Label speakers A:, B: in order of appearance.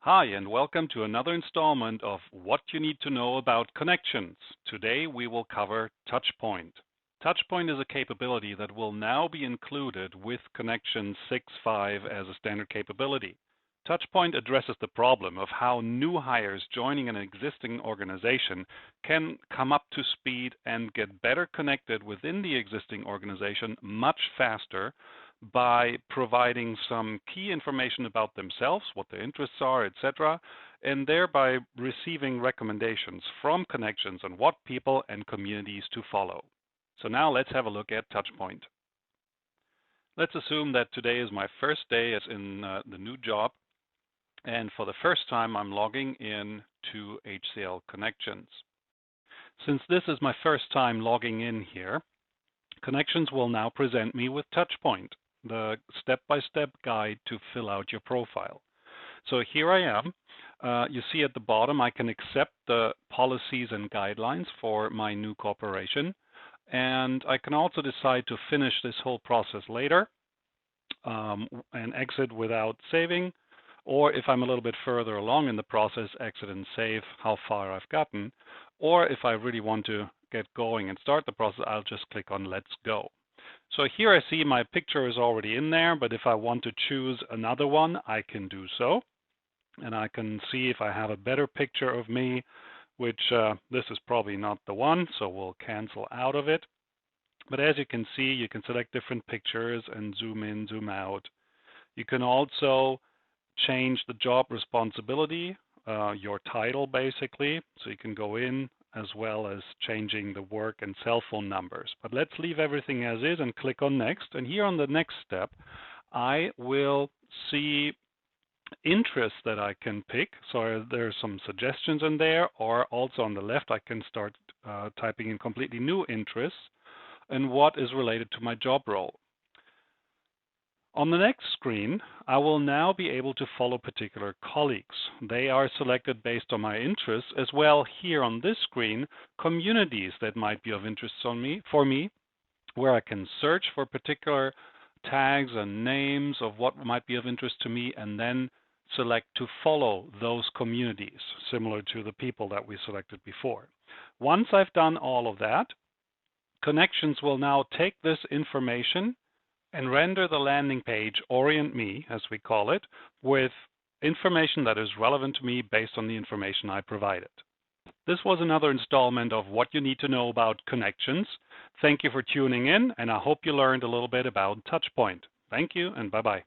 A: Hi, and welcome to another installment of What You Need to Know About Connections. Today we will cover Touchpoint. Touchpoint is a capability that will now be included with Connections 6.5 as a standard capability. Touchpoint addresses the problem of how new hires joining an existing organization can come up to speed and get better connected within the existing organization much faster by providing some key information about themselves, what their interests are, etc., and thereby receiving recommendations from Connections on what people and communities to follow. So now let's have a look at Touchpoint. Let's assume that today is my first day as in the new job, and for the first time I'm logging in to HCL Connections. Since this is my first time logging in here, Connections will now present me with Touchpoint, the step-by-step guide to fill out your profile. So here I am. You see at the bottom I can accept the policies and guidelines for my new corporation, and I can also decide to finish this whole process later and exit without saving, or if I'm a little bit further along in the process, exit and save how far I've gotten, or if I really want to get going and start the process, I'll just click on Let's Go. So here I see my picture is already in there, but if I want to choose another one, I can do so. And I can see if I have a better picture of me, which this is probably not the one, so we'll cancel out of it. But as you can see, you can select different pictures and zoom in, zoom out. You can also change the job responsibility, your title basically, so you can go in as well as changing the work and cell phone numbers. But let's leave everything as is and click on Next. And here on the next step, I will see interests that I can pick. So there's some suggestions in there, or also on the left, I can start typing in completely new interests and what is related to my job role. On the next screen, I will now be able to follow particular colleagues. They are selected based on my interests, as well here on this screen, communities that might be of interest for me, where I can search for particular tags and names of what might be of interest to me, and then select to follow those communities, similar to the people that we selected before. Once I've done all of that, Connections will now take this information and render the landing page, Orient Me, as we call it, with information that is relevant to me based on the information I provided. This was another installment of What You Need to Know About Connections. Thank you for tuning in, and I hope you learned a little bit about Touchpoint. Thank you, and bye-bye.